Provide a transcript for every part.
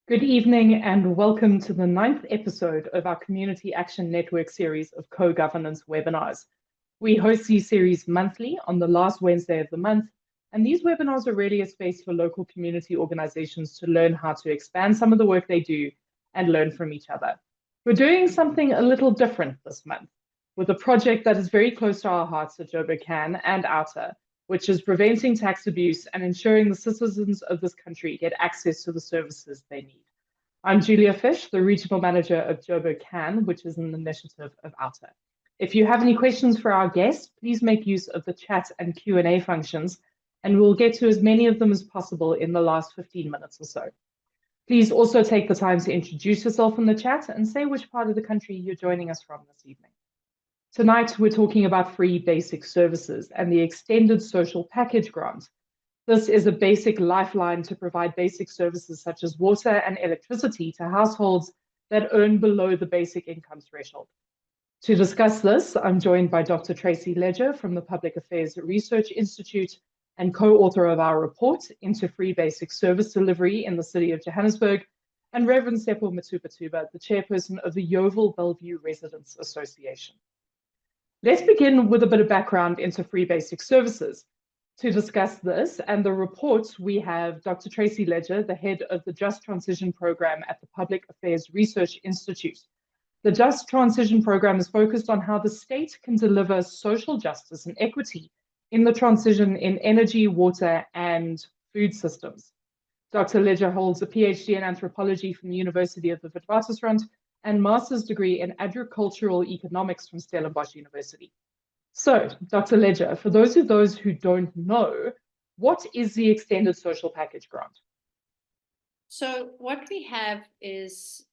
Good evening and welcome to the ninth episode of our Community Action Network series of co-governance webinars. We host these series monthly on the last Wednesday of the month, and these webinars are really a space for local community organizations to learn how to expand some of the work they do and learn from each other. We're doing something a little different this month with a project that is very close to our hearts at Joburg Can and Outer, which is preventing tax abuse and ensuring the citizens of this country get access to the services they need. I'm Julia Fish, the Regional Manager of Joburg Can, which is an initiative of Outer. If you have any questions for our guests, please make use of the chat and Q&A functions, and we'll get to as many of them as possible in the last 15 minutes or so. Please also take the time to introduce yourself in the chat and say which part of the country you're joining us from this evening. Tonight, we're talking about free basic services and the extended social package grant. This is a basic lifeline to provide basic services such as water and electricity to households that earn below the basic income threshold. To discuss this, I'm joined by Dr. Tracy Ledger from the Public Affairs Research Institute and co-author of our report into free basic service delivery in the City of Johannesburg, and Reverend Seppo Matupatuba, the chairperson of the Yeovil Bellevue Residents Association. Let's begin with a bit of background into free basic services. To discuss this and the reports, we have Dr. Tracy Ledger, the head of the Just Transition Program at the Public Affairs Research Institute. The Just Transition Program is focused on how the state can deliver social justice and equity in the transition in energy, water, and food systems. Dr. Ledger holds a PhD in anthropology from the University of the Witwatersrand and master's degree in agricultural economics from Stellenbosch University. So, Dr. Ledger, for those who don't know, what is the extended social package grant? So what we have is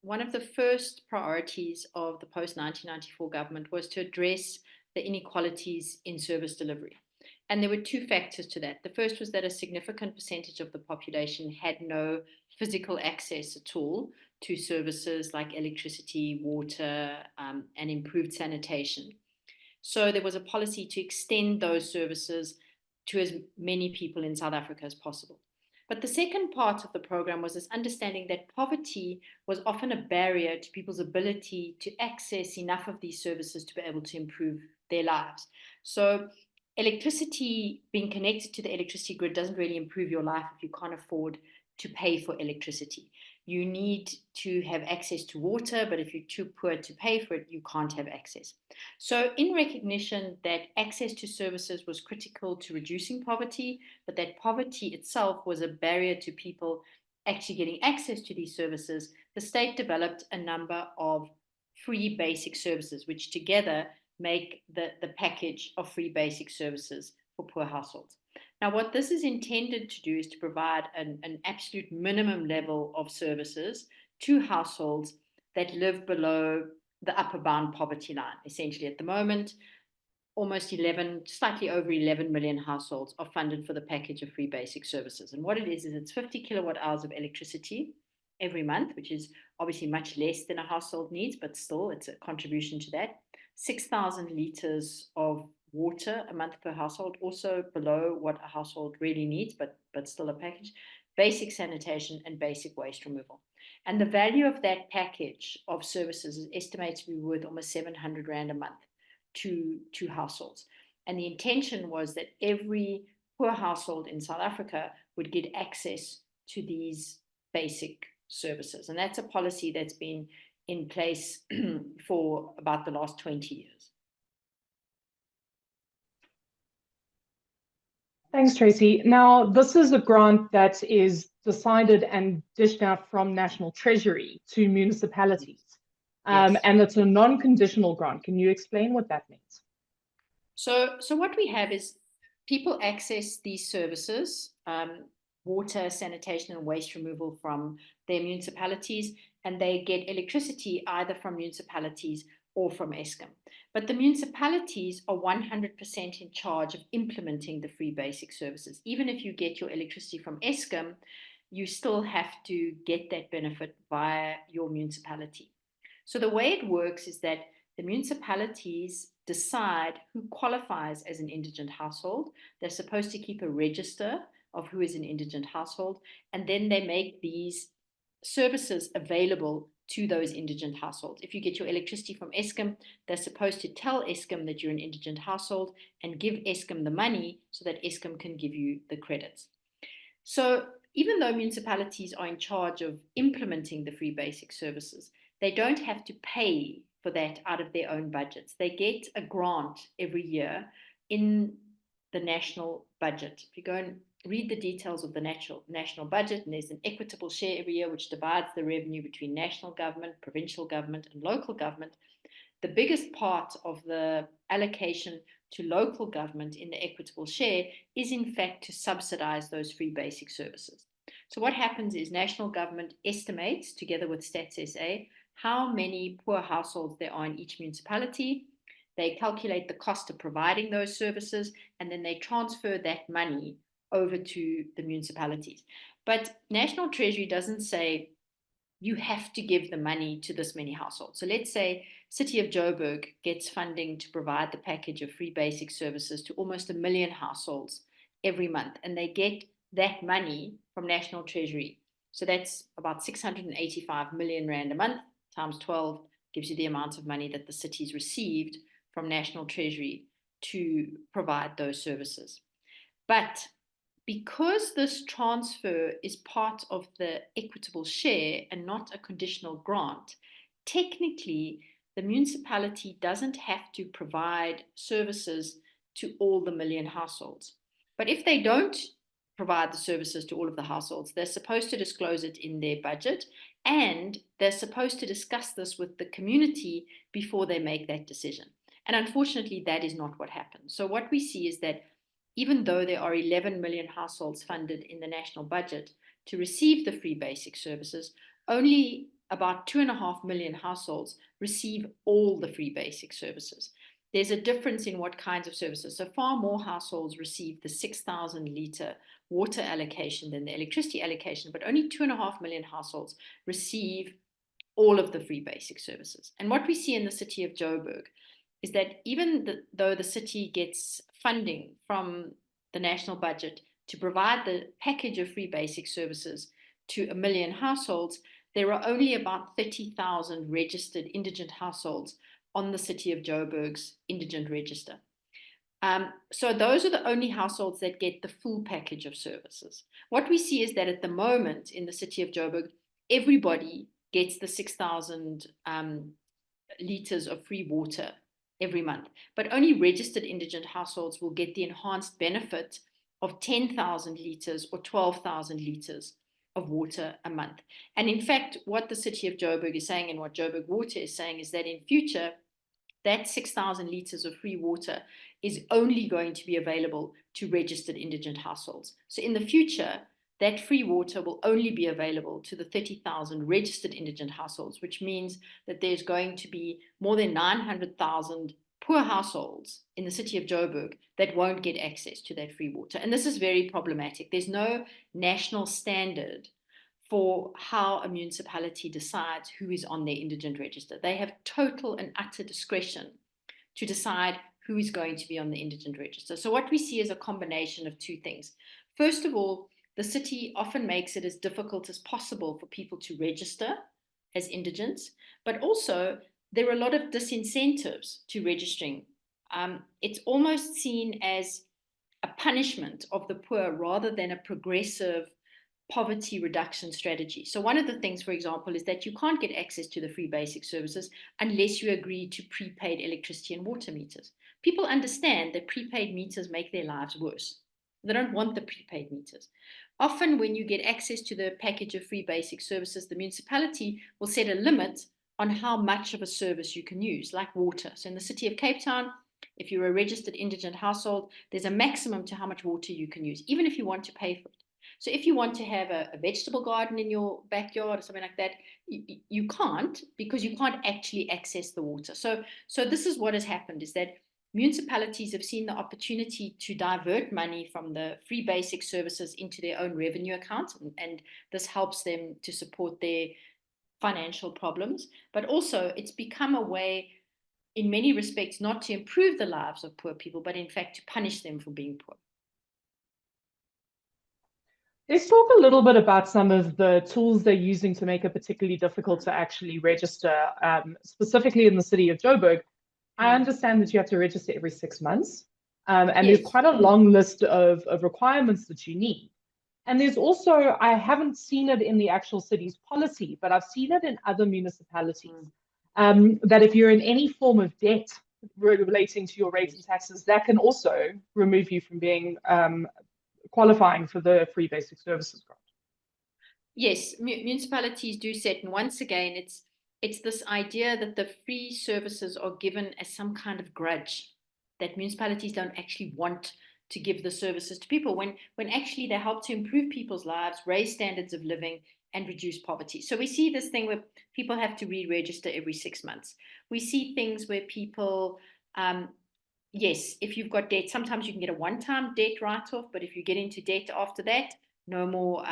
one of the first priorities of the post-1994 government was to address the inequalities in service delivery. And there were two factors to that. The first was that a significant percentage of the population had no physical access at all to services like electricity, water, and improved sanitation. So there was a policy to extend those services to as many people in South Africa as possible. But the second part of the program was this understanding that poverty was often a barrier to people's ability to access enough of these services to be able to improve their lives. So electricity, being connected to the electricity grid doesn't really improve your life if you can't afford to pay for electricity. You need to have access to water, but if you're too poor to pay for it, you can't have access. So in recognition that access to services was critical to reducing poverty, but that poverty itself was a barrier to people actually getting access to these services, the state developed a number of free basic services, which together make the package of free basic services for poor households. Now, what this is intended to do is to provide an absolute minimum level of services to households that live below the upper bound poverty line. Essentially, at the moment, slightly over 11 million households are funded for the package of free basic services. And what it is it's 50 kilowatt hours of electricity every month, which is obviously much less than a household needs, but still it's a contribution to that. 6,000 liters of water a month per household, also below what a household really needs, but still a package. Basic sanitation and basic waste removal. And the value of that package of services is estimated to be worth almost 700 Rand a month to households. And the intention was that every poor household in South Africa would get access to these basic services. And that's a policy that's been in place for about the last 20 years. Thanks, Tracy. Now, this is a grant that is decided and dished out from National Treasury to municipalities. Yes. And it's a non-conditional grant. Can you explain what that means? So what we have is people access these services, water, sanitation, and waste removal from their municipalities, and they get electricity either from municipalities or from Eskom. But the municipalities are 100% in charge of implementing the free basic services. Even if you get your electricity from Eskom, you still have to get that benefit via your municipality. So the way it works is that the municipalities decide who qualifies as an indigent household. They're supposed to keep a register of who is an indigent household, and then they make these services available to those indigent households. If you get your electricity from Eskom, they're supposed to tell Eskom that you're an indigent household and give Eskom the money so that Eskom can give you the credits. So even though municipalities are in charge of implementing the free basic services, they don't have to pay for that out of their own budgets. They get a grant every year in the national budget. If you go and read the details of the national budget, and there's an equitable share every year which divides the revenue between national government, provincial government, and local government. The biggest part of the allocation to local government in the equitable share is in fact to subsidize those free basic services. So what happens is national government estimates, together with Stats SA, how many poor households there are in each municipality. They calculate the cost of providing those services, and then they transfer that money over to the municipalities. But National Treasury doesn't say you have to give the money to this many households. So let's say City of Joburg gets funding to provide the package of free basic services to almost 1 million households every month, and they get that money from National Treasury. So that's about 685 million rand a month times 12 gives you the amount of money that the city's received from National Treasury to provide those services. But because this transfer is part of the equitable share and not a conditional grant, technically the municipality doesn't have to provide services to all the 1 million households. But if they don't provide the services to all of the households, they're supposed to disclose it in their budget, and they're supposed to discuss this with the community before they make that decision. And unfortunately, that is not what happens. So what we see is that even though there are 11 million households funded in the national budget to receive the free basic services, only about 2.5 million households receive all the free basic services. There's a difference in what kinds of services. So far more households receive the 6,000 litre water allocation than the electricity allocation, but only 2.5 million households receive all of the free basic services. And what we see in the city of Joburg is that even though the city gets funding from the national budget to provide the package of free basic services to 1 million households, there are only about 30,000 registered indigent households on the City of Joburg's indigent register. So those are the only households that get the full package of services. What we see is that at the moment in the City of Joburg, everybody gets the 6,000 litres of free water every month, but only registered indigent households will get the enhanced benefit of 10,000 litres or 12,000 litres of water a month. And in fact, what the City of Joburg is saying and what Joburg Water is saying is that in future, that 6,000 litres of free water is only going to be available to registered indigent households. So in the future, that free water will only be available to the 30,000 registered indigent households, which means that there's going to be more than 900,000 poor households in the city of Joburg that won't get access to that free water. And this is very problematic. There's no national standard for how a municipality decides who is on their indigent register. They have total and utter discretion to decide who is going to be on the indigent register. So what we see is a combination of two things. First of all, the city often makes it as difficult as possible for people to register as indigents, but also there are a lot of disincentives to registering. It's almost seen as a punishment of the poor rather than a progressive poverty reduction strategy. So one of the things, for example, is that you can't get access to the free basic services unless you agree to prepaid electricity and water meters. People understand that prepaid meters make their lives worse. They don't want the prepaid meters. Often when you get access to the package of free basic services, the municipality will set a limit on how much of a service you can use, like water. So in the city of Cape Town, if you're a registered indigent household, there's a maximum to how much water you can use, even if you want to pay for it. So if you want to have a vegetable garden in your backyard or something like that, you can't, because you can't actually access the water. So this is what has happened, is that municipalities have seen the opportunity to divert money from the free basic services into their own revenue accounts, and this helps them to support their financial problems. But also it's become a way, in many respects, not to improve the lives of poor people, but in fact to punish them for being poor. Let's talk a little bit about some of the tools they're using to make it particularly difficult Mm, to actually register, specifically in the city of Joburg. I mm. understand that you have to register every 6 months, and there's Yes. quite a long list of requirements that you need. And there's also, I haven't seen it in the actual city's policy, but I've seen it in other municipalities, Mm, that if you're in any form of debt relating to your rates and yes. taxes, that can also remove you from being qualifying for the free basic services grant. Yes, municipalities do set, and once again, it's this idea that the free services are given as some kind of grudge, that municipalities don't actually want to give the services to people when actually they help to improve people's lives, raise standards of living, and reduce poverty. So we see this thing where people have to re-register every 6 months. We see things where people, yes, if you've got debt, sometimes you can get a one-time debt write-off, but if you get into debt after that, no more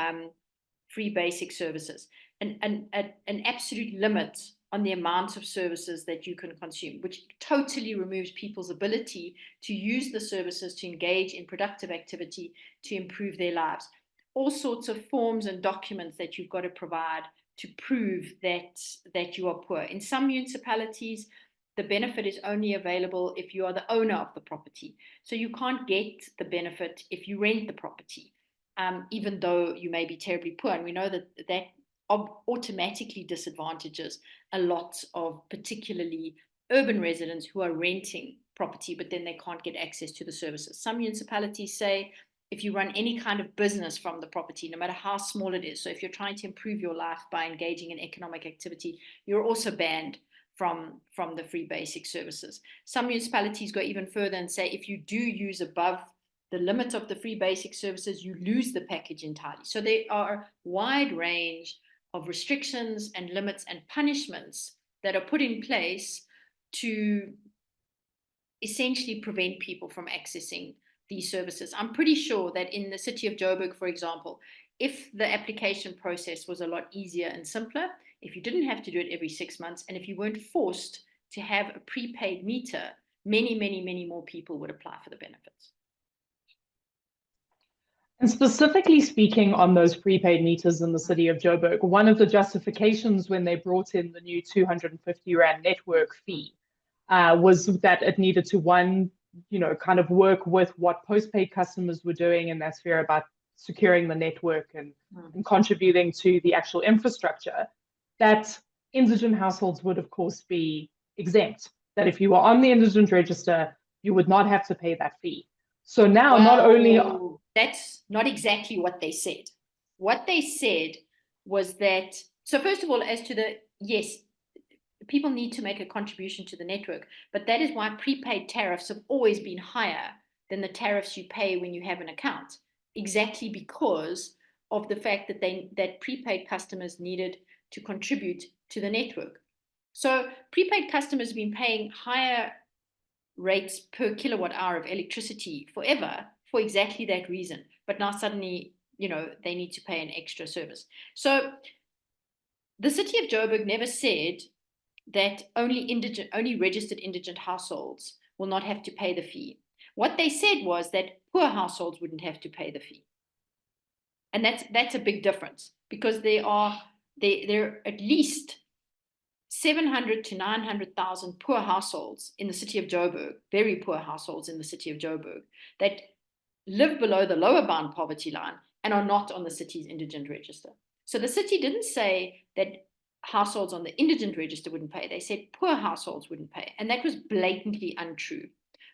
free basic services, an absolute limit on the amount of services that you can consume, which totally removes people's ability to use the services to engage in productive activity to improve their lives. All sorts of forms and documents that you've got to provide to prove that you are poor. In some municipalities, the benefit is only available if you are the owner of the property. So you can't get the benefit if you rent the property, even though you may be terribly poor. And we know that that automatically disadvantages a lot of particularly urban residents who are renting property, but then they can't get access to the services. Some municipalities say if you run any kind of business from the property, no matter how small it is, so if you're trying to improve your life by engaging in economic activity, you're also banned from the free basic services. Some municipalities go even further and say if you do use above the limit of the free basic services, you lose the package entirely. So there are a wide range of restrictions and limits and punishments that are put in place to essentially prevent people from accessing these services. I'm pretty sure that in the city of Joburg, for example, if the application process was a lot easier and simpler, if you didn't have to do it every 6 months, and if you weren't forced to have a prepaid meter, many more people would apply for the benefits. And specifically speaking on those prepaid meters in the city of Joburg, one of the justifications when they brought in the new 250 Rand network fee was that it needed to, one, kind of work with what postpaid customers were doing in that sphere about securing the network and contributing to the actual infrastructure, that indigent households would, of course, be exempt. That if you were on the indigent register, you would not have to pay that fee. So now, not only Well, that's not exactly what they said. What they said was that, so first of all, as to the, yes, people need to make a contribution to the network, but that is why prepaid tariffs have always been higher than the tariffs you pay when you have an account, exactly because of the fact that that prepaid customers needed to contribute to the network. So prepaid customers have been paying higher rates per kilowatt hour of electricity forever for exactly that reason. But now suddenly, they need to pay an extra service. So the city of Joburg never said that only registered indigent households will not have to pay the fee. What they said was that poor households wouldn't have to pay the fee. And that's a big difference, because there are at least 700 to 900,000 poor households in the city of Joburg, very poor households in the city of Joburg, that live below the lower bound poverty line and are not on the city's indigent register. So the city didn't say that households on the indigent register wouldn't pay. They said poor households wouldn't pay. And that was blatantly untrue,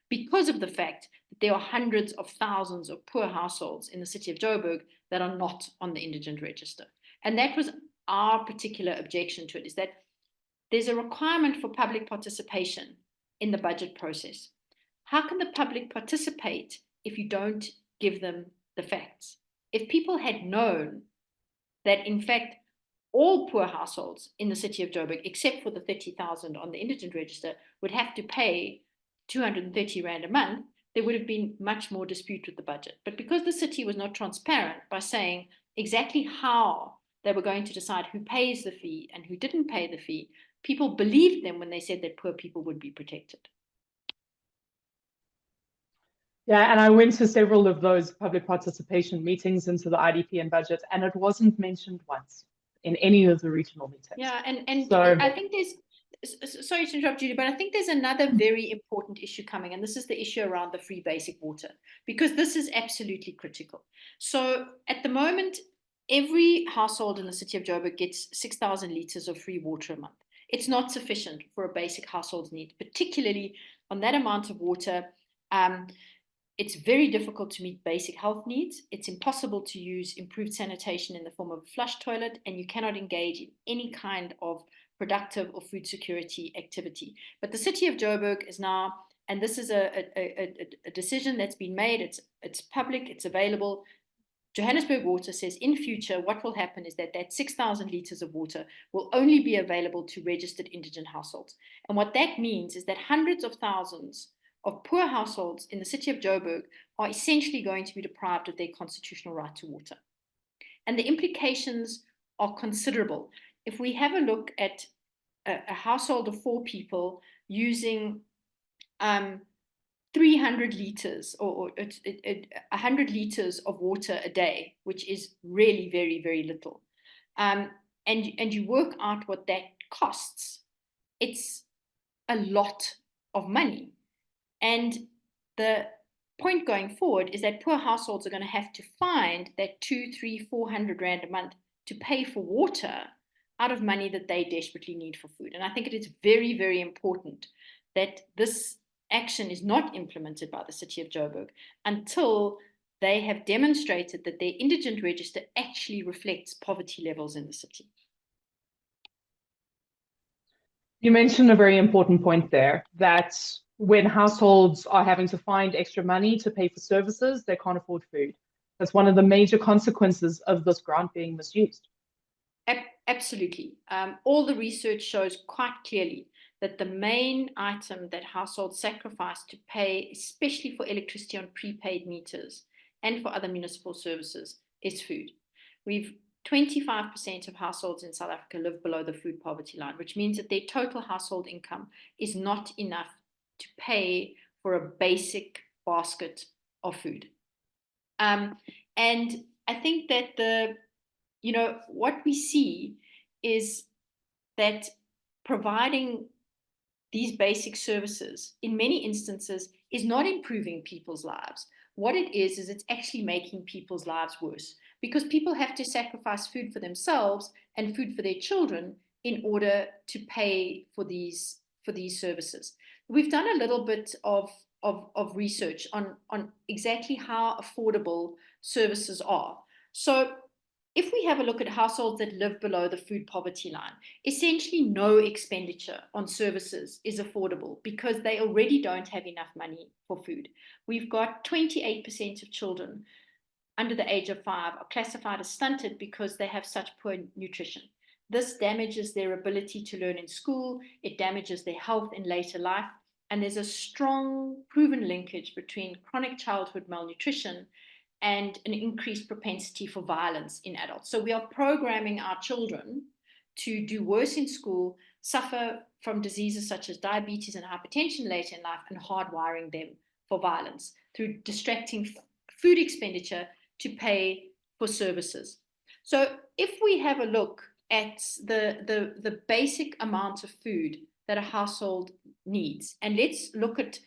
because of the fact that there are hundreds of thousands of poor households in the city of Joburg that are not on the indigent register. And that was our particular objection to it, is that there's a requirement for public participation in the budget process. How can the public participate if you don't give them the facts? If people had known that, in fact, all poor households in the city of Joburg, except for the 30,000 on the indigent register, would have to pay 230 Rand a month, there would have been much more dispute with the budget. But because the city was not transparent by saying exactly how they were going to decide who pays the fee and who didn't pay the fee, people believed them when they said that poor people would be protected. Yeah, and I went to several of those public participation meetings into the IDP and budget, and it wasn't mentioned once in any of the regional meetings. Yeah, and So, I think sorry to interrupt, Judy, but I think there's another very important issue coming, and this is the issue around the free basic water, because this is absolutely critical. So at the moment, every household in the city of Joburg gets 6,000 liters of free water a month. It's not sufficient for a basic household need, particularly on that amount of water. It's very difficult to meet basic health needs. It's impossible to use improved sanitation in the form of a flush toilet, and you cannot engage in any kind of productive or food security activity. But the city of Joburg is now, and this is a decision that's been made, it's public, it's available. Johannesburg Water says in future, what will happen is that 6,000 liters of water will only be available to registered indigent households. And what that means is that hundreds of thousands of poor households in the city of Joburg are essentially going to be deprived of their constitutional right to water. And the implications are considerable. If we have a look at a household of 4 people using 300 liters or 100 liters of water a day, which is really very, very little, and you work out what that costs, it's a lot of money. And the point going forward is that poor households are going to have to find that 200, 300, 400 rand a month to pay for water out of money that they desperately need for food. And I think it is very, very important that this action is not implemented by the city of Joburg until they have demonstrated that their indigent register actually reflects poverty levels in the city. you mentioned a very important point there, that when households are having to find extra money to pay for services, they can't afford food. That's one of the major consequences of this grant being misused. Absolutely. All the research shows quite clearly that the main item that households sacrifice to pay, especially for electricity on prepaid meters and for other municipal services, is food. 25% of households in South Africa live below the food poverty line, which means that their total household income is not enough to pay for a basic basket of food. And I think that what we see is that providing these basic services in many instances is not improving people's lives. What it is it's actually making people's lives worse, because people have to sacrifice food for themselves and food for their children in order to pay for these services. We've done a little bit of research on exactly how affordable services are. So if we have a look at households that live below the food poverty line, essentially no expenditure on services is affordable because they already don't have enough money for food. We've got 28% of children under the age of 5 are classified as stunted because they have such poor nutrition. This damages their ability to learn in school, it damages their health in later life, and there's a strong proven linkage between chronic childhood malnutrition and an increased propensity for violence in adults. So we are programming our children to do worse in school, suffer from diseases such as diabetes and hypertension later in life, and hardwiring them for violence through distracting food expenditure to pay for services. So if we have a look at the basic amount of food that a household needs, and let's look at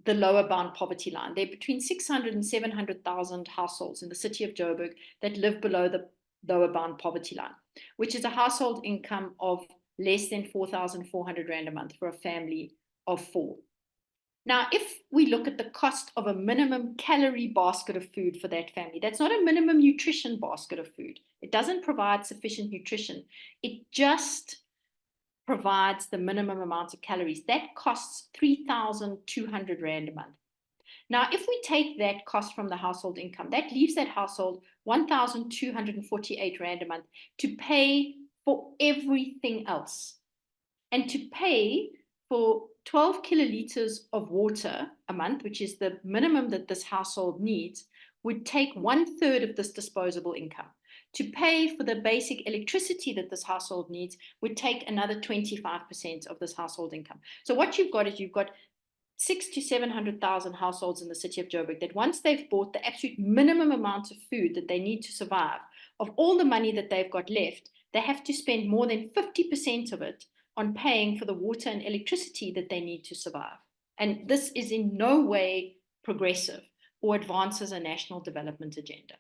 the lower bound poverty line. There are between 600 and 700,000 households in the city of Joburg that live below the lower bound poverty line, which is a household income of less than 4,400 Rand a month for a family of 4. Now, if we look at the cost of a minimum calorie basket of food for that family, that's not a minimum nutrition basket of food. It doesn't provide sufficient nutrition. It just provides the minimum amount of calories. That costs 3,200 Rand a month. Now, if we take that cost from the household income, that leaves that household 1,248 Rand a month to pay for everything else. And to pay for 12 kiloliters of water a month, which is the minimum that this household needs, would take 1/3 of this disposable income. To pay for the basic electricity that this household needs would take another 25% of this household income. So what you've got is you've got 600,000 to 700,000 households in the city of Joburg that once they've bought the absolute minimum amount of food that they need to survive, of all the money that they've got left, they have to spend more than 50% of it on paying for the water and electricity that they need to survive. And this is in no way progressive or advances a national development agenda.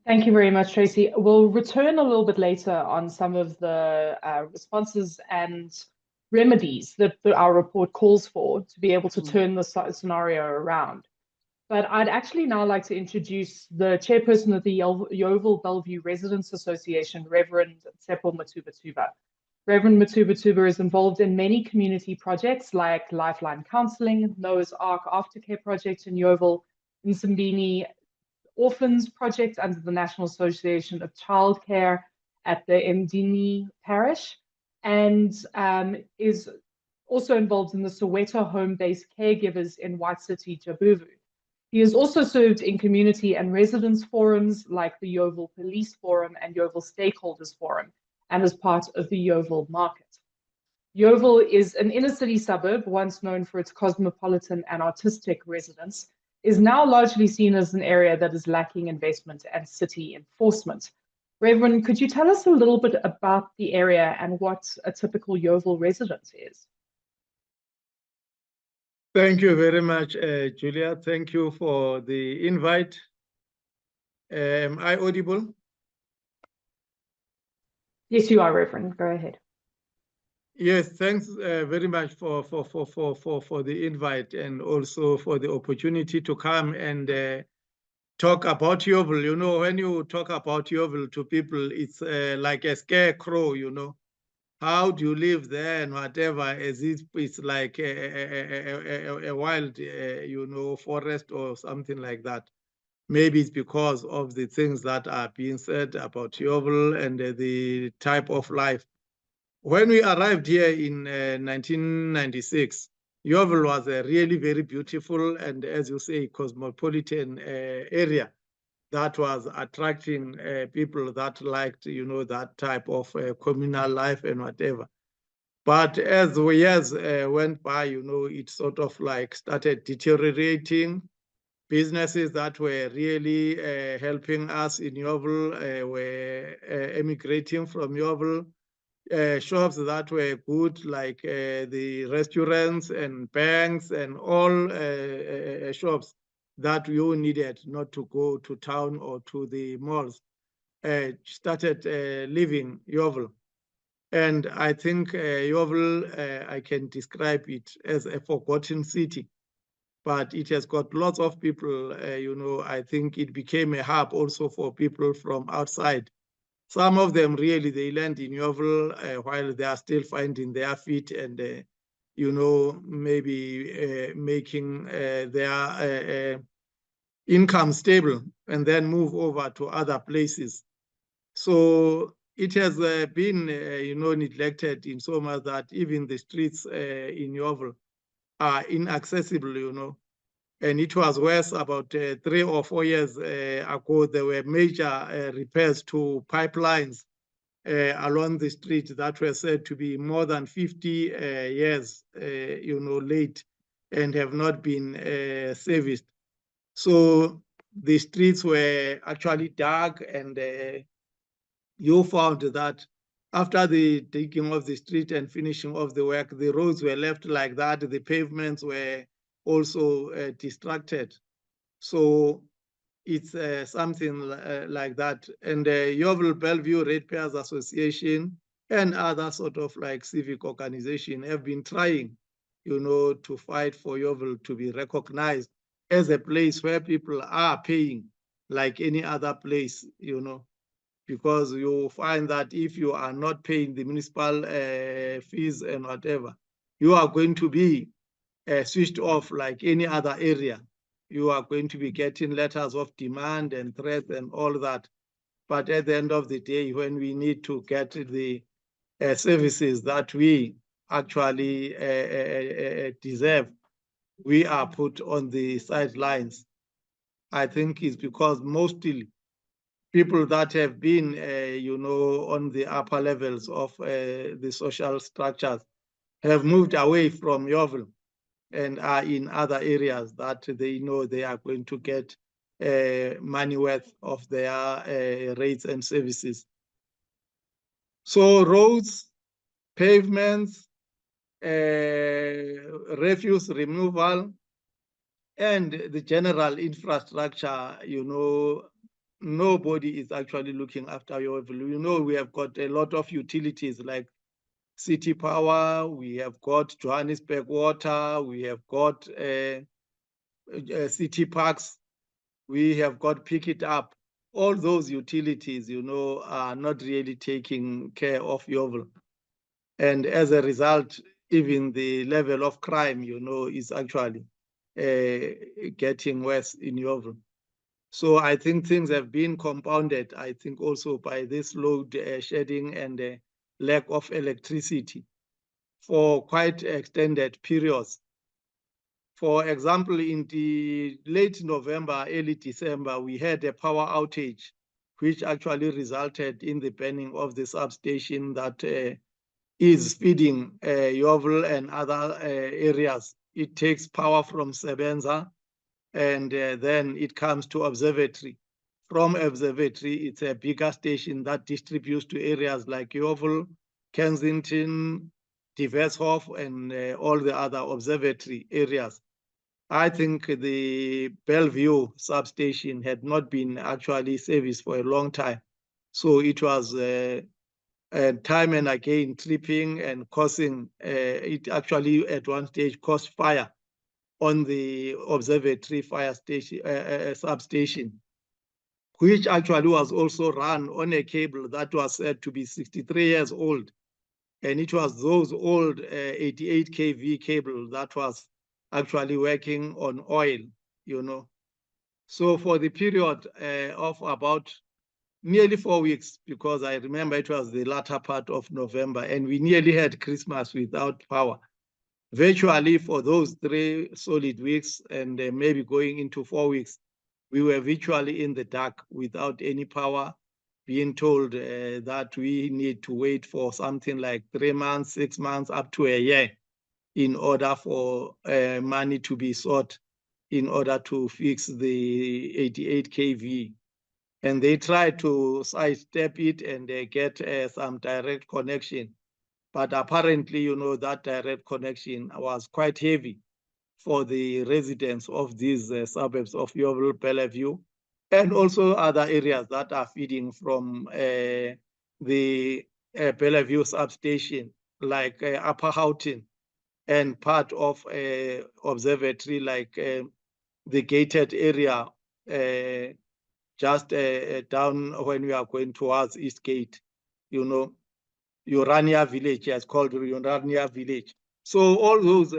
Thank you very much, Tracy. We'll return a little bit later on some of the responses and remedies that our report calls for to be able to turn the scenario around. But I'd actually now like to introduce the chairperson of the Yeovil Bellevue Residents Association, Reverend Tsepo Matubatuba. Reverend Matubatuba is involved in many community projects like Lifeline Counseling, Noah's Ark Aftercare Project in Yeovil, Nsimbini Orphans Project under the National Association of Childcare at the Mdini Parish, and is also involved in the Soweto home-based caregivers in White City, Joburg. He has also served in community and residence forums like the Yeovil Police Forum and Yeovil Stakeholders Forum, and is part of the Yeovil Market. Yeovil is an inner city suburb, once known for its cosmopolitan and artistic residents, is now largely seen as an area that is lacking investment and city enforcement. Reverend, could you tell us a little bit about the area and what a typical Yeovil resident is? Thank you very much, Julia. Thank you for the invite. Am I audible? Yes, you are, Reverend. Go ahead. Yes, thanks very much for the invite and also for the opportunity to come and talk about Yeovil. You know, when you talk about Yeovil to people, it's like a scarecrow, you know. How do you live there and whatever, as if it's like a wild, you know, forest or something like that. Maybe it's because of the things that are being said about Yeovil and the type of life. When we arrived here in 1996, Yeovil was a really very beautiful and, as you say, cosmopolitan area that was attracting people that liked, you know, that type of communal life and whatever. But as the years went by, you know, it sort of like started deteriorating. Businesses that were really helping us in Yeovil were emigrating from Yeovil. Shops that were good, like the restaurants and banks and all shops that you needed not to go to town or to the malls, started leaving Yeovil. And I think Yeovil, I can describe it as a forgotten city, but it has got lots of people, you know. I think it became a hub also for people from outside. Some of them really, they land in Yeovil while they are still finding their feet and, you know, maybe making their income stable and then move over to other places. So it has been, you know, neglected in so much that even the streets in Yeovil are inaccessible, you know. And it was worse about 3 or 4 years ago. There were major repairs to pipelines along the street that were said to be more than 50 years, you know, late and have not been serviced. So the streets were actually dark, and you found that after the digging of the street and finishing of the work, the roads were left like that. The pavements were also distracted. So it's something like that. And Yeovil Bellevue Ratepayers Association and other sort of like civic organization have been trying, you know, to fight for Yeovil to be recognized as a place where people are paying like any other place, you know, because you find that if you are not paying the municipal fees and whatever, you are going to be switched off like any other area. You are going to be getting letters of demand and threats and all that. But at the end of the day, when we need to get the services that we actually deserve, we are put on the sidelines. I think it's because mostly people that have been, on the upper levels of the social structures have moved away from Yeoville and are in other areas that they know they are going to get money worth of their rates and services. So roads, pavements, refuse removal, and the general infrastructure, nobody is actually looking after Yeoville. We have got a lot of utilities like City Power, we have got Johannesburg Water, we have got City Parks, we have got Pick It Up. All those utilities, are not really taking care of Yeoville. And as a result, even the level of crime, is actually getting worse in Yeoville. So I think things have been compounded, I think also by this load shedding and lack of electricity for quite extended periods. For example, in the late November, early December, we had a power outage, which actually resulted in the burning of the substation that is feeding Yeoville and other areas. It takes power from Sebenza, and then it comes to Observatory. From Observatory, it's a bigger station that distributes to areas like Yeoville, Kensington, Divershof, and all the other observatory areas. I think the Bellevue substation had not been actually serviced for a long time. So it was time and again tripping and causing, it actually at one stage caused fire on the observatory fire station, substation, which actually was also run on a cable that was said to be 63 years old. And it was those old 88 kV cable that was actually working on oil, So for the period of about nearly 4 weeks, because I remember it was the latter part of November, and we nearly had Christmas without power. Virtually for those 3 solid weeks and maybe going into 4 weeks, we were virtually in the dark without any power, being told that we need to wait for something like 3 months, 6 months, up to a year in order for money to be sought in order to fix the 88 kV. And they tried to sidestep it and get some direct connection. But apparently, that direct connection was quite heavy for the residents of these suburbs of Yeoville, Bellevue, and also other areas that are feeding from the Bellevue substation, like Upper Houghton, and part of observatory, like the gated area, just down when we are going towards Eastgate, Urania Village, is called Urania Village. So all those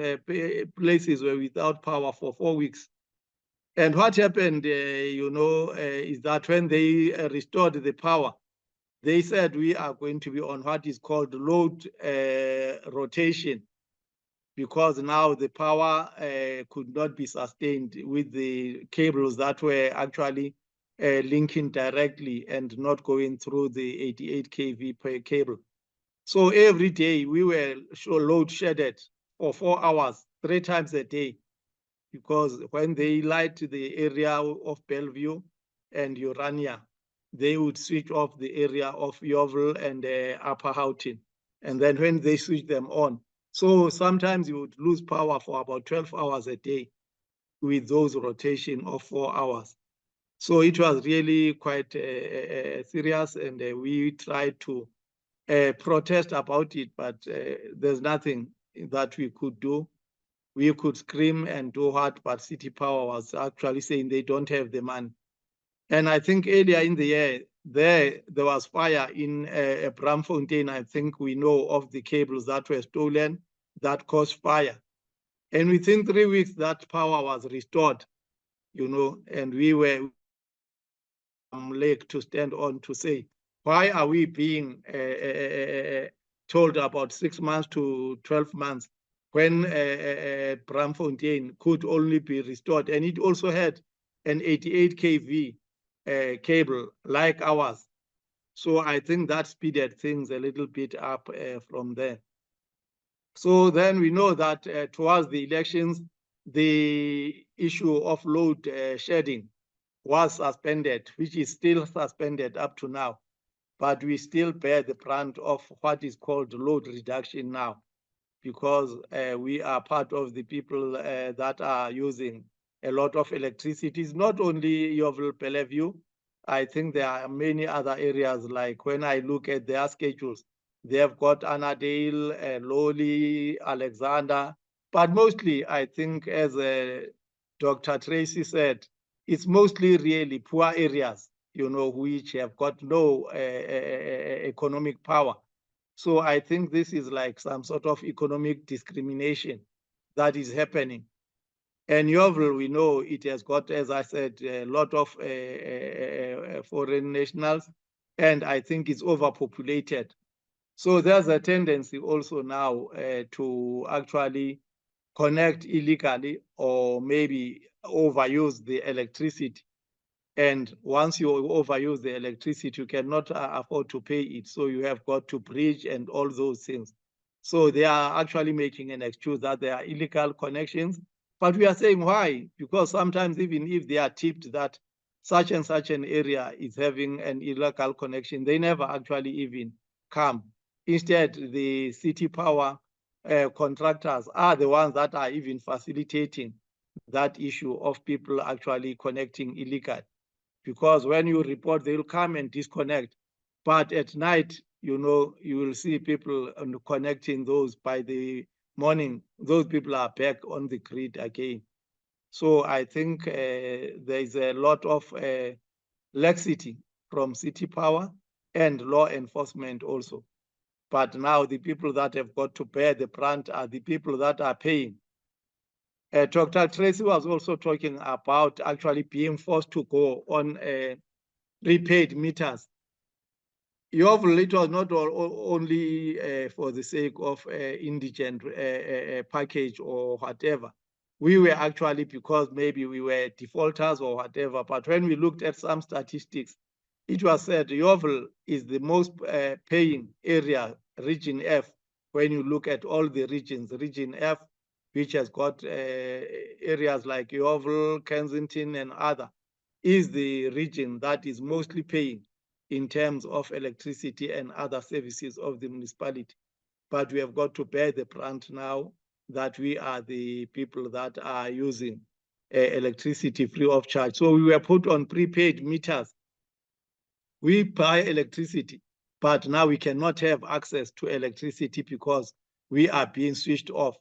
places were without power for 4 weeks. And what happened, is that when they restored the power, they said we are going to be on what is called load rotation, because now the power could not be sustained with the cables that were actually linking directly and not going through the 88 kV per cable. So every day we were load shedded for 4 hours, 3 times a day, because when they light the area of Bellevue and Urania, they would switch off the area of Yeoville and Upper Houghton. And then when they switch them on, so sometimes you would lose power for about 12 hours a day with those rotation of 4 hours. So it was really quite serious, and we tried to protest about it, but there's nothing that we could do. We could scream and do what, but City Power was actually saying they don't have the money. And I think earlier in the year, there was fire in Braamfontein. I think we know of the cables that were stolen that caused fire. And within 3 weeks, that power was restored, and we were leg to stand on to say, why are we being told about 6 months to 12 months when Braamfontein could only be restored? And it also had an 88 kV cable like ours. So I think that speeded things a little bit up from there. So then we know that towards the elections, the issue of load shedding was suspended, which is still suspended up to now. But we still bear the brunt of what is called load reduction now, because we are part of the people that are using a lot of electricity. It's not only Yeovil, Bellevue. I think there are many other areas, like when I look at their schedules, they have got Annandale, Lowly, Alexander, but mostly I think, as Dr. Tracy said, it's mostly really poor areas, which have got no economic power. So I think this is like some sort of economic discrimination that is happening. And Yeovil, we know it has got, as I said, a lot of foreign nationals, and I think it's overpopulated. So there's a tendency also now to actually connect illegally or maybe overuse the electricity. And once you overuse the electricity, you cannot afford to pay it. So you have got to bridge and all those things. So they are actually making an excuse that there are illegal connections. But we are saying why? Because sometimes even if they are tipped that such and such an area is having an illegal connection, they never actually even come. Instead, the city power contractors are the ones that are even facilitating that issue of people actually connecting illegally. Because when you report, they will come and disconnect. But at night, you will see people connecting those. By the morning, those people are back on the grid again. So I think there is a lot of laxity from city power and law enforcement also. But now the people that have got to bear the brunt are the people that are paying. Dr. Tracy was also talking about actually being forced to go on prepaid meters. Yeovil, it was not only for the sake of indigent package or whatever. We were actually, because maybe we were defaulters or whatever, but when we looked at some statistics, it was said Yeovil is the most paying area, region F, when you look at all the regions. Region F, which has got areas like Yeovil, Kensington, and other, is the region that is mostly paying in terms of electricity and other services of the municipality. But we have got to bear the brunt now that we are the people that are using electricity free of charge. So we were put on prepaid meters. We buy electricity, but now we cannot have access to electricity because we are being switched off.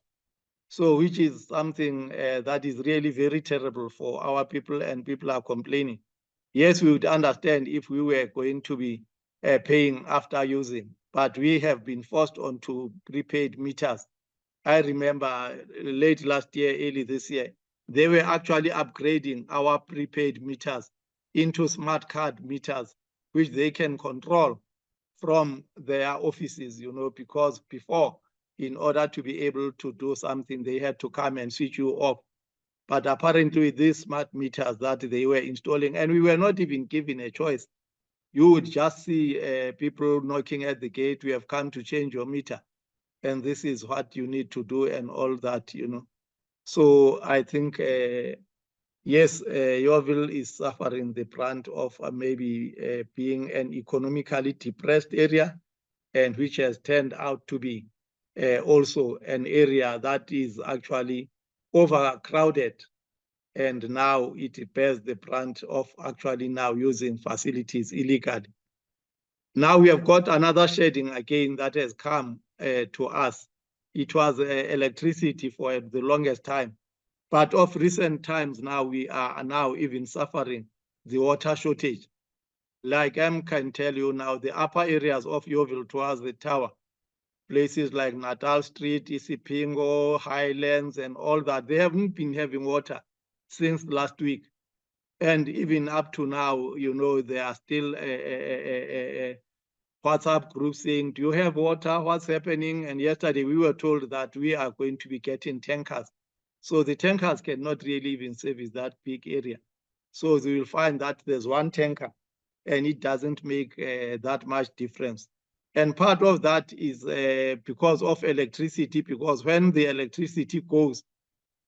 So which is something that is really very terrible for our people, and people are complaining. Yes, we would understand if we were going to be paying after using, but we have been forced onto prepaid meters. I remember late last year, early this year, they were actually upgrading our prepaid meters into smart card meters, which they can control from their offices, because before, in order to be able to do something, they had to come and switch you off. But apparently these smart meters that they were installing, and we were not even given a choice. You would just see people knocking at the gate, we have come to change your meter, and this is what you need to do and all that, So I think, yes, Yeovil is suffering the brunt of maybe being an economically depressed area, and which has turned out to be also an area that is actually overcrowded. And now it bears the brunt of actually now using facilities illegally. Now we have got another shedding again that has come to us. It was electricity for the longest time. But of recent times now, we are now even suffering the water shortage. Like I can tell you now, the upper areas of Yeovil towards the tower, places like Natal Street, Isipingo, Highlands, and all that, they haven't been having water since last week. And even up to now, there are still WhatsApp groups saying, do you have water? What's happening? And yesterday we were told that we are going to be getting tankers. So the tankers cannot really even service that big area. So you will find that there's one tanker and it doesn't make that much difference. And part of that is because of electricity, because when the electricity goes,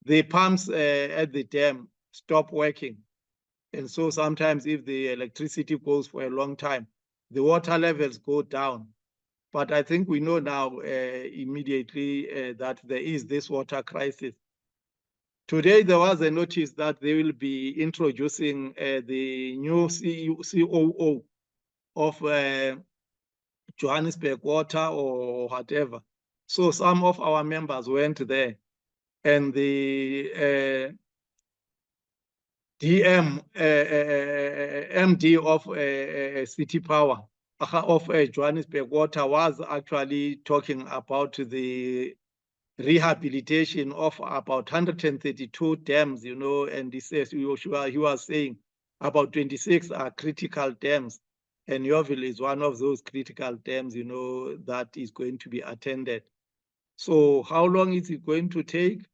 the pumps at the dam stop working. And so sometimes if the electricity goes for a long time, the water levels go down. But I think we know now immediately that there is this water crisis. Today, there was a notice that they will be introducing the new COO of Johannesburg Water or whatever. So some of our members went there, and the MD of City Power of Johannesburg Water was actually talking about the rehabilitation of about 132 dams, and he says he was saying about 26 are critical dams, and Yeoville is one of those critical dams, that is going to be attended. So how long is it going to take?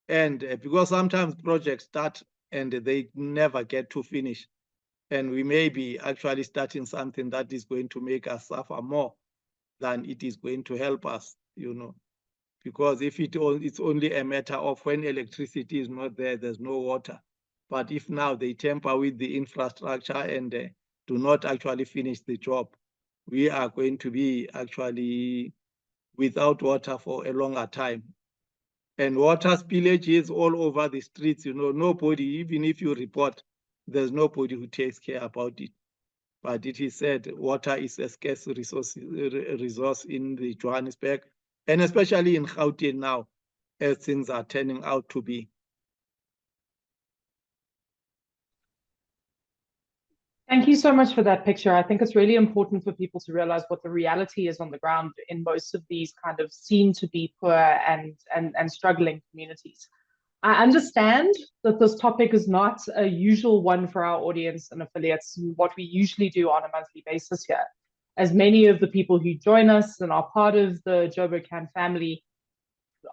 And because sometimes projects start and they never get to finish, and we may be actually starting something that is going to make us suffer more than it is going to help us, because if it's only a matter of when electricity is not there, there's no water. But if now they tamper with the infrastructure and do not actually finish the job, we are going to be actually without water for a longer time. And water spillage is all over the streets, nobody, even if you report, there's nobody who takes care about it. But it is said water is a scarce resource in the Johannesburg, and especially in Gauteng now, as things are turning out to be. Thank you so much for that picture. I think it's really important for people to realize what the reality is on the ground in most of these kind of seem to be poor and struggling communities. I understand that this topic is not a usual one for our audience and affiliates, what we usually do on a monthly basis here. As many of the people who join us and are part of the Joburg Can family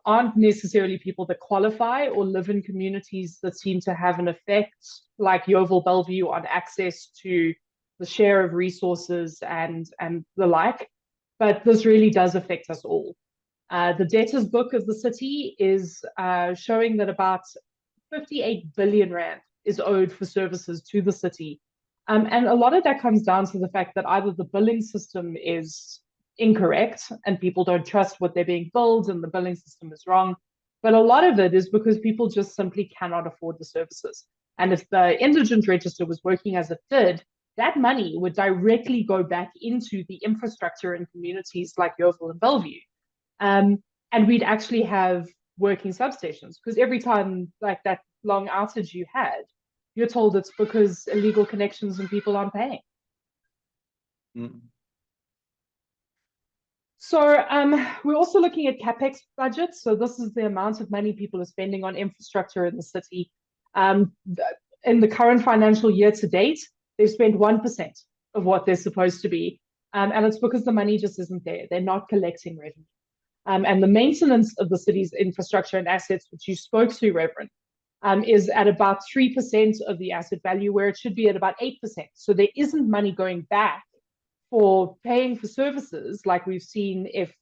aren't necessarily people that qualify or live in communities that seem to have an effect, like Yeoville Bellevue, on access to the share of resources and the like. But this really does affect us all. The debtors book of the city is showing that about 58 billion rand is owed for services to the city. And a lot of that comes down to the fact that either the billing system is incorrect and people don't trust what they're being billed and the billing system is wrong. But a lot of it is because people just simply cannot afford the services. And if the indigent register was working as it did, that money would directly go back into the infrastructure in communities like Yeoville and Bellevue. And we'd actually have working substations, because every time like that long outage you had, you're told it's because illegal connections and people aren't paying. Mm. So we're also looking at CapEx budgets. So this is the amount of money people are spending on infrastructure in the city. In the current financial year to date, they've spent 1% of what they're supposed to be. And it's because the money just isn't there. They're not collecting revenue. And the maintenance of the city's infrastructure and assets, which you spoke to, Reverend, is at about 3% of the asset value, where it should be at about 8%. So there isn't money going back for paying for services like we've seen if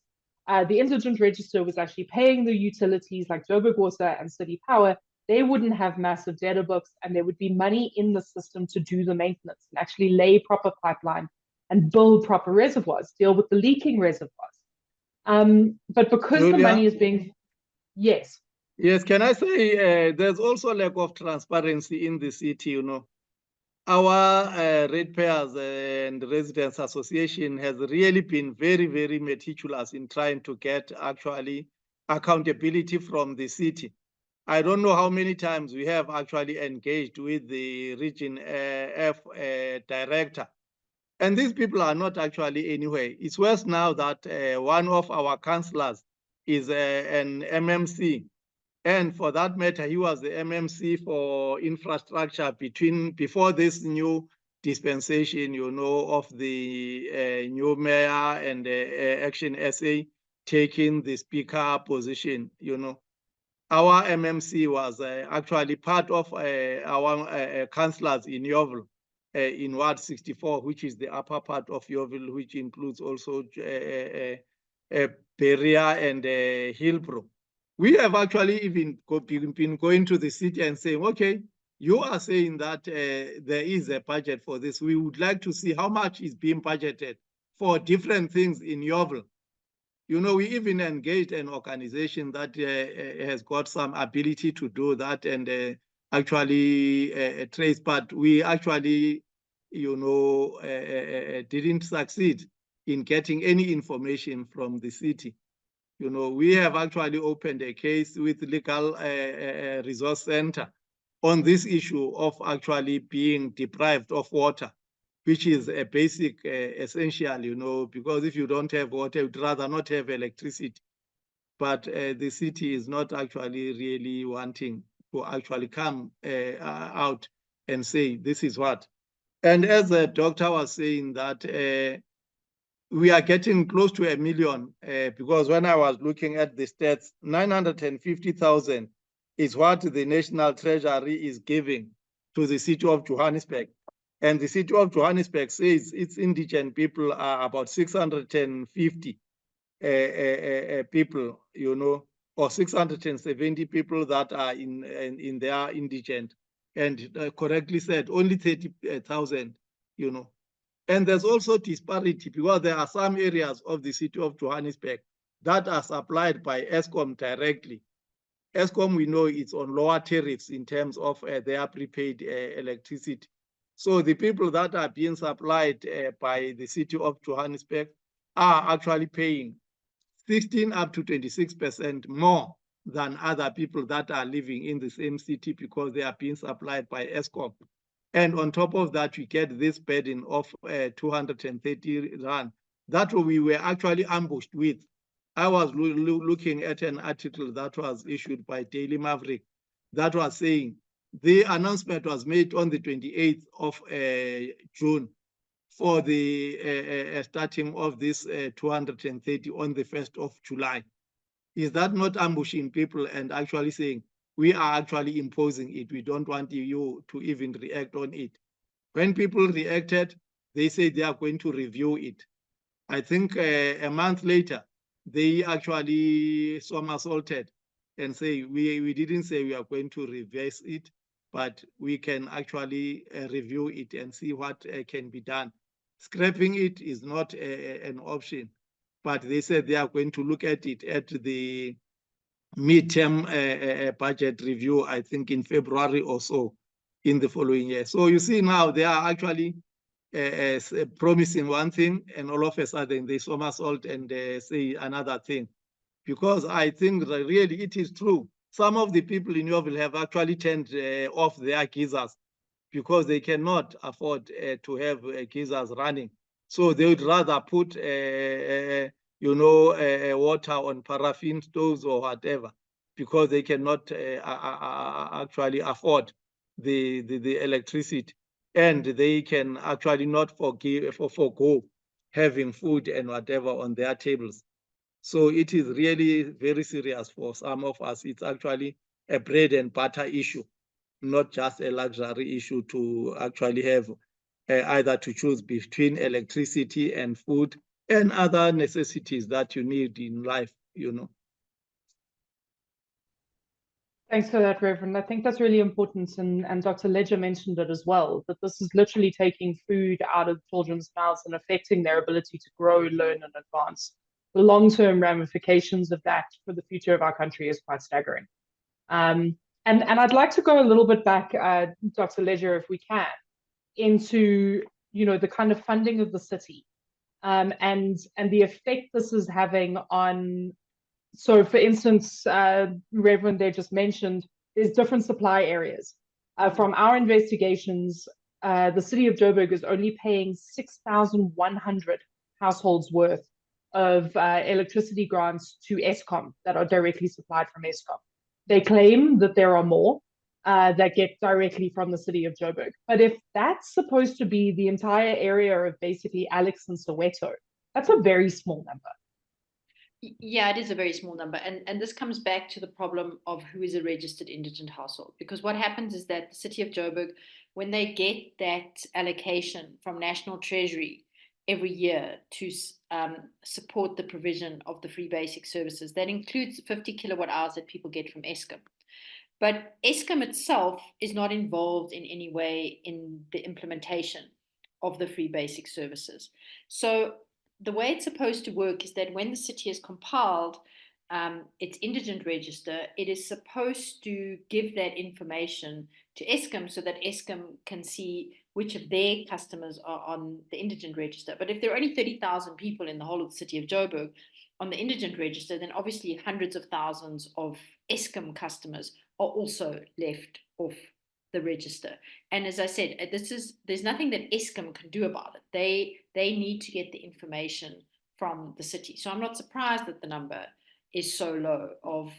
the indigent register was actually paying the utilities like Joburg Water and City Power. They wouldn't have massive data books, and there would be money in the system to do the maintenance and actually lay proper pipeline and build proper reservoirs, deal with the leaking reservoirs. But because Julia? the money is being, yes. Yes, can I say there's also a lack of transparency in the city, Our ratepayers and residents association has really been very, very meticulous in trying to get actually accountability from the city. I don't know how many times we have actually engaged with the Region F director. And these people are not actually anywhere. It's worse now that one of our councillors is an MMC. And for that matter, he was the MMC for infrastructure before this new dispensation, of the new mayor and Action SA taking the speaker position, our MMC was actually part of our councillors in Yeovil, in Ward 64, which is the upper part of Yeovil, which includes also Berea and Hillbrook. We have actually even been going to the city and saying, okay, you are saying that there is a budget for this. We would like to see how much is being budgeted for different things in Yeovil. You know, we even engaged an organization that has got some ability to do that and actually trace, but we actually, you know, didn't succeed in getting any information from the city. You know, we have actually opened a case with Legal Resource Center on this issue of actually being deprived of water, which is a basic essential, you know, because if you don't have water, you'd rather not have electricity. But the city is not actually really wanting to actually come out and say, this is what. And as the doctor was saying that we are getting close to 1 million because when I was looking at the stats, 950,000 is what the National Treasury is giving to the City of Johannesburg. And the City of Johannesburg says its indigent people are about 650 people, you know, or 670 people that are in their indigent. And correctly said, only 30,000, you know. And there's also disparity because there are some areas of the City of Johannesburg that are supplied by Eskom directly. Eskom, we know it's on lower tariffs in terms of their prepaid electricity. So the people that are being supplied by the City of Johannesburg are actually paying 16 up to 26% more than other people that are living in the same city because they are being supplied by Eskom. And on top of that, we get this burden of 230 rand that we were actually ambushed with. I was looking at an article that was issued by Daily Maverick that was saying the announcement was made on the 28th of June for the starting of this 230 on the 1st of July. Is that not ambushing people and actually saying, we are actually imposing it. We don't want you to even react on it. When people reacted, they say they are going to review it. I think a month later, they actually somersaulted and say, we didn't say we are going to reverse it, but we can actually review it and see what can be done. Scrapping it is not an option, but they said they are going to look at it at the midterm budget review, I think in February or so in the following year. So you see now they are actually promising one thing and all of a sudden they somersault and say another thing. Because I think that really it is true. Some of the people in Yeovil have actually turned off their geysers because they cannot afford to have geysers running. So they would rather put you know, water on paraffin stoves or whatever, because they cannot actually afford the electricity, and they can actually not forgo having food and whatever on their tables. So it is really very serious for some of us. It's actually a bread and butter issue, not just a luxury issue to actually have either to choose between electricity and food and other necessities that you need in life, you know. Thanks for that, Reverend. I think that's really important, and Dr. Ledger mentioned it as well, that this is literally taking food out of children's mouths and affecting their ability to grow, learn, and advance. The long-term ramifications of that for the future of our country is quite staggering. And I'd like to go a little bit back, Dr. Ledger, if we can, into the kind of funding of the city and the effect this is having on. So, for instance, Reverend there just mentioned there's different supply areas. From our investigations, the City of Joburg is only paying 6,100 households worth of electricity grants to Eskom that are directly supplied from Eskom. They claim that there are more that get directly from the City of Joburg. But if that's supposed to be the entire area of basically Alex and Soweto, that's a very small number. Yeah, it is a very small number. And this comes back to the problem of who is a registered indigent household. Because what happens is that the City of Joburg, when they get that allocation from National Treasury every year to support the provision of the free basic services, that includes 50 kilowatt hours that people get from Eskom. But Eskom itself is not involved in any way in the implementation of the free basic services. So the way it's supposed to work is that when the city has compiled its indigent register, it is supposed to give that information to Eskom so that Eskom can see which of their customers are on the indigent register. But if there are only 30,000 people in the whole of the City of Joburg on the indigent register, then obviously hundreds of thousands of Eskom customers are also left off the register. And as I said, there's nothing that Eskom can do about it. They need to get the information from the city. So I'm not surprised that the number is so low of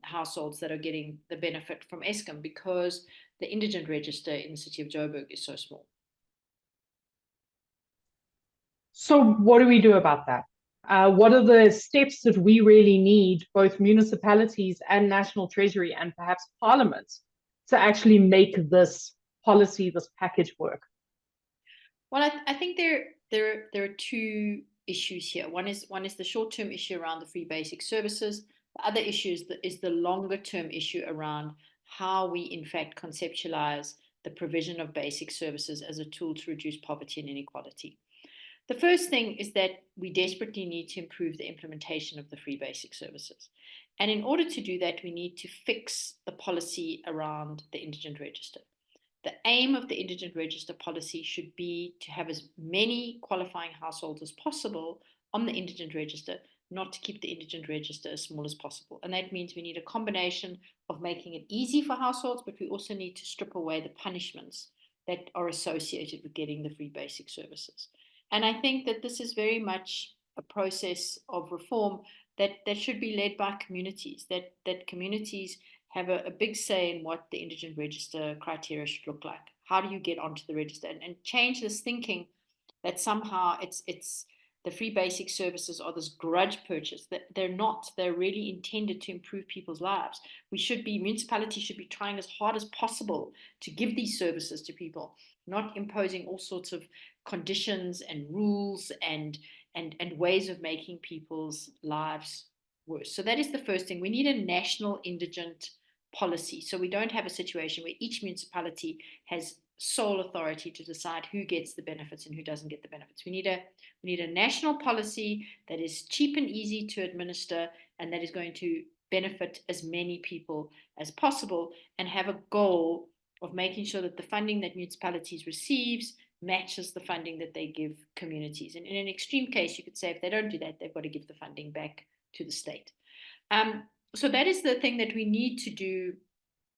households that are getting the benefit from Eskom, because the indigent register in the City of Joburg is so small. So what do we do about that? What are the steps that we really need, both municipalities and National Treasury and perhaps Parliament, to actually make this policy, this package work? Well, I think there are two issues here. One is the short-term issue around the free basic services. The other issue is the longer-term issue around how we in fact conceptualize the provision of basic services as a tool to reduce poverty and inequality. The first thing is that we desperately need to improve the implementation of the free basic services. And in order to do that, we need to fix the policy around the indigent register. The aim of the indigent register policy should be to have as many qualifying households as possible on the indigent register, not to keep the indigent register as small as possible. And that means we need a combination of making it easy for households, but we also need to strip away the punishments that are associated with getting the free basic services. And I think that this is very much a process of reform that should be led by communities, that communities have a big say in what the indigent register criteria should look like. How do you get onto the register? And change this thinking that somehow it's the free basic services are this grudge purchase. That they're not. They're really intended to improve people's lives. Municipalities should be trying as hard as possible to give these services to people, not imposing all sorts of conditions and rules and ways of making people's lives worse. So that is the first thing. We need a national indigent policy, so we don't have a situation where each municipality has sole authority to decide who gets the benefits and who doesn't get the benefits. We need a national policy that is cheap and easy to administer and that is going to benefit as many people as possible, and have a goal of making sure that the funding that municipalities receives matches the funding that they give communities. And in an extreme case, you could say if they don't do that, they've got to give the funding back to the state. So that is the thing that we need to do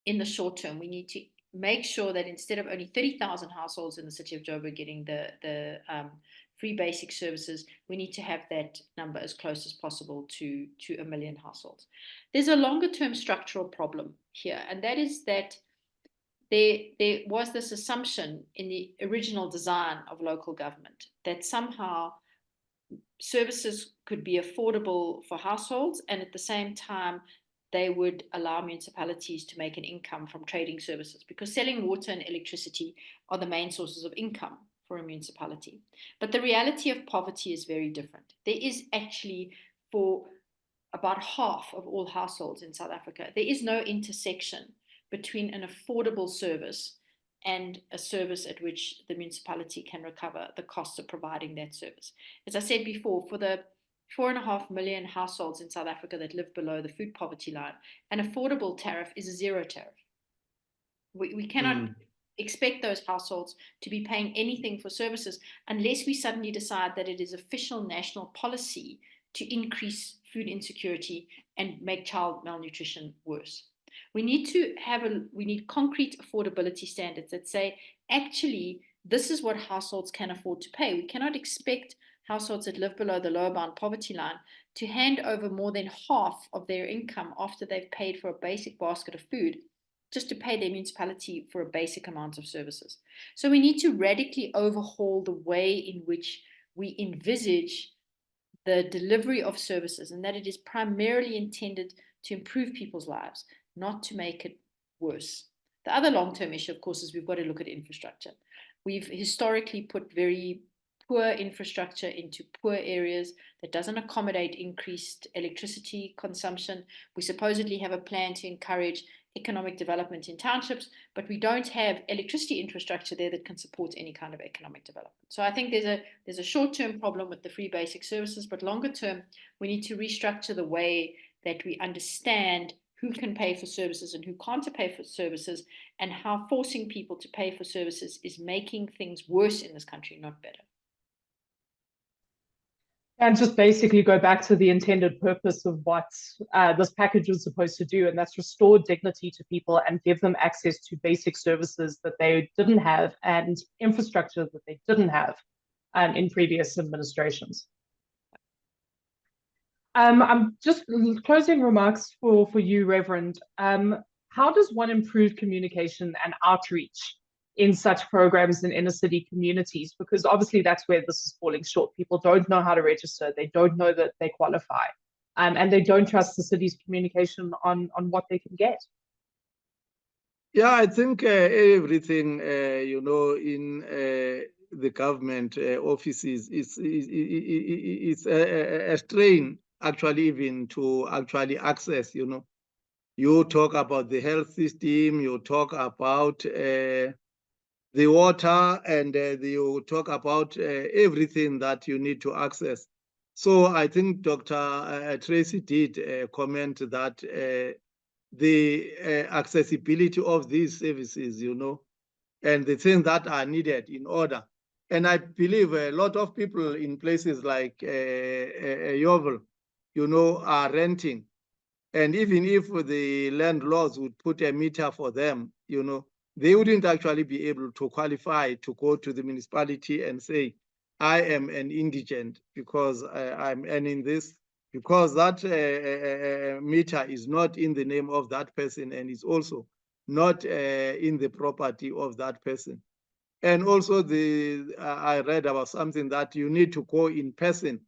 in the short term. We need to make sure that instead of only 30,000 households in the City of Joburg getting the free basic services, we need to have that number as close as possible to 1 million households. There's a longer term structural problem here, and that is that there was this assumption in the original design of local government that somehow services could be affordable for households, and at the same time they would allow municipalities to make an income from trading services, because selling water and electricity are the main sources of income for a municipality. But the reality of poverty is very different. There is actually, for about half of all households in South Africa, there is no intersection between an affordable service and a service at which the municipality can recover the costs of providing that service. As I said before, for the 4.5 million households in South Africa that live below the food poverty line, an affordable tariff is a zero tariff. We cannot expect those households to be paying anything for services unless we suddenly decide that it is official national policy to increase food insecurity and make child malnutrition worse. We need concrete affordability standards that say, actually, this is what households can afford to pay. We cannot expect households that live below the lower bound poverty line to hand over more than half of their income after they've paid for a basic basket of food just to pay their municipality for a basic amount of services. So we need to radically overhaul the way in which we envisage the delivery of services, and that it is primarily intended to improve people's lives, not to make it worse. The other long-term issue, of course, is we've got to look at infrastructure. We've historically put very poor infrastructure into poor areas that doesn't accommodate increased electricity consumption. We supposedly have a plan to encourage economic development in townships, but we don't have electricity infrastructure there that can support any kind of economic development. So I think there's a short-term problem with the free basic services, but longer term, we need to restructure the way that we understand who can pay for services and who can't pay for services, and how forcing people to pay for services is making things worse in this country, not better. And just basically go back to the intended purpose of what this package was supposed to do, and that's restore dignity to people and give them access to basic services that they didn't have and infrastructure that they didn't have in previous administrations. I'm just closing remarks for you, Reverend. How does one improve communication and outreach in such programs in inner city communities? Because obviously that's where this is falling short. People don't know how to register. They don't know that they qualify. And they don't trust the city's communication on what they can get. Yeah, I think everything, in the government offices is a strain, actually, even to actually access, You talk about the health system, you talk about the water, and you talk about everything that you need to access. So I think Dr. Tracy did comment that the accessibility of these services, and the things that are needed in order. And I believe a lot of people in places like Yeovil, are renting. And even if the landlords would put a meter for them, they wouldn't actually be able to qualify to go to the municipality and say, I am an indigent because I'm earning this, because that meter is not in the name of that person and is also not in the property of that person. And also I read about something that you need to go in person.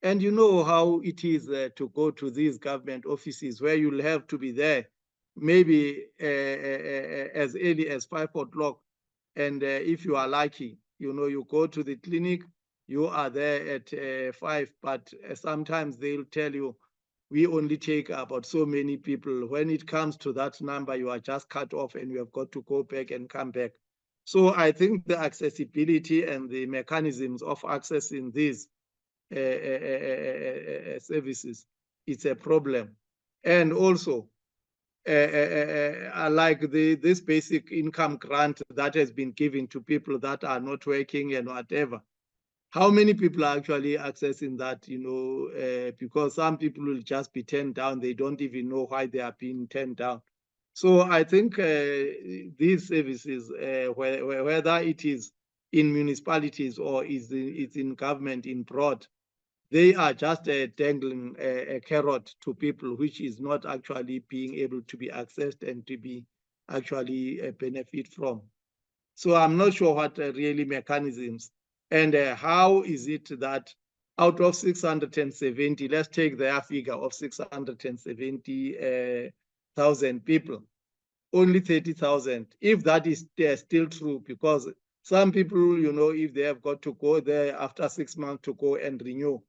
And you know how it is to go to these government offices where you'll have to be there maybe as early as 5 o'clock. And if you are lucky, you go to the clinic, you are there at 5, but sometimes they'll tell you, we only take about so many people. When it comes to that number, you are just cut off and you have got to go back and come back. So I think the accessibility and the mechanisms of accessing these services, it's a problem. And also, like this basic income grant that has been given to people that are not working and whatever, how many people are actually accessing that, because some people will just be turned down. They don't even know why they are being turned down. So I think these services, whether it is in municipalities or it's in government in broad, they are just dangling a carrot to people, which is not actually being able to be accessed and to be actually benefit from. So I'm not sure what really mechanisms and how is it that out of 670, let's take their figure of 670,000 people, only 30,000, if that is still true, because some people, if they have got to go there after 6 months to go and renew,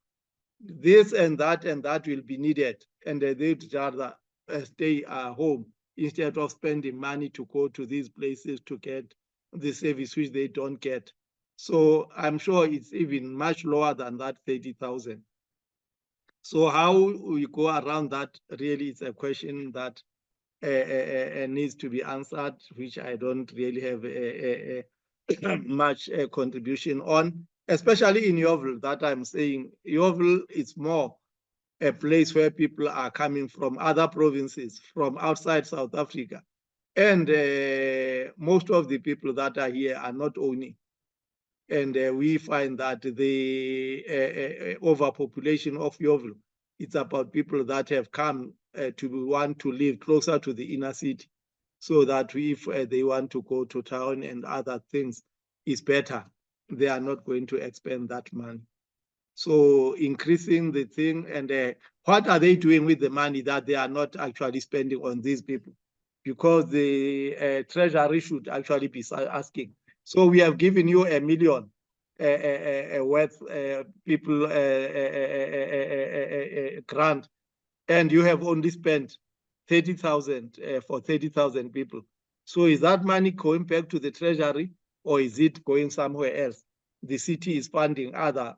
this and that will be needed, and they'd rather stay home instead of spending money to go to these places to get the service which they don't get. So I'm sure it's even much lower than that 30,000. So how we go around that really is a question that needs to be answered, which I don't really have much contribution on, especially in Yeovil. That I'm saying Yeovil is more a place where people are coming from other provinces, from outside South Africa. And most of the people that are here are not owning. And we find that the overpopulation of Yeovil, it's about people that have come to want to live closer to the inner city, so that if they want to go to town and other things is better, they are not going to expend that money. So increasing the thing, and what are they doing with the money that they are not actually spending on these people? Because the treasury should actually be asking. So we have given you 1 million worth people grant, and you have only spent 30,000 for 30,000 people. So is that money going back to the treasury, or is it going somewhere else? The city is funding other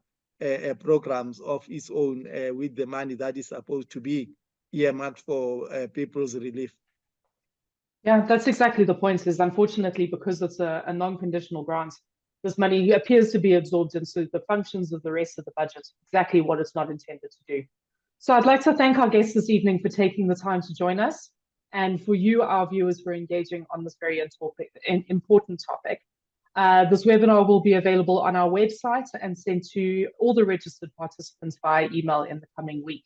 programs of its own with the money that is supposed to be earmarked for people's relief. Yeah, that's exactly the point, is unfortunately, because it's a non-conditional grant, this money appears to be absorbed into the functions of the rest of the budget, exactly what it's not intended to do. So I'd like to thank our guests this evening for taking the time to join us, and for you, our viewers, for engaging on this very important topic. This webinar will be available on our website and sent to all the registered participants via email in the coming week.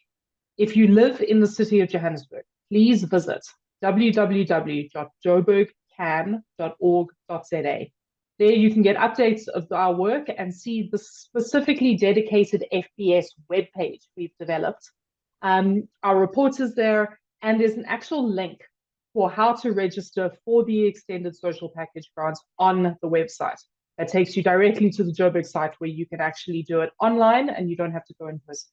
If you live in the city of Johannesburg, please visit www.joburgcan.org.za. There you can get updates of our work and see the specifically dedicated FBS webpage we've developed. Our report is there, and there's an actual link for how to register for the extended social package grants on the website. That takes you directly to the Joburg site, where you can actually do it online and you don't have to go in person.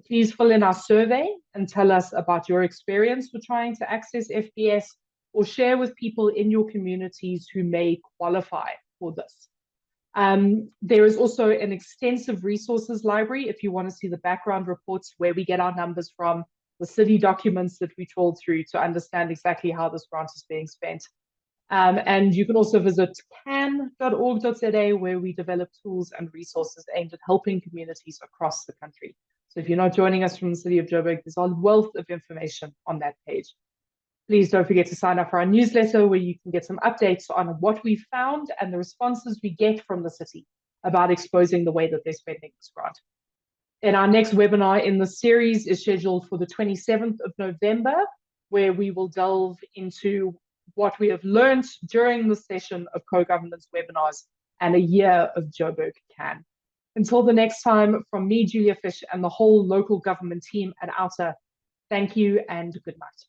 Please fill in our survey and tell us about your experience with trying to access FBS, or share with people in your communities who may qualify for this. There is also an extensive resources library if you want to see the background reports, where we get our numbers from, the city documents that we trolled through to understand exactly how this grant is being spent. And you can also visit can.org.za, where we develop tools and resources aimed at helping communities across the country. So if you're not joining us from the City of Joburg, there's a wealth of information on that page. Please don't forget to sign up for our newsletter, where you can get some updates on what we found and the responses we get from the city about exposing the way that they're spending this grant. And our next webinar in the series is scheduled for the 27th of November, where we will delve into what we have learned during the session of co-governance webinars and a year of Joburg Can. Until the next time, from me, Julia Fish, and the whole local government team at OUTA, thank you and good night.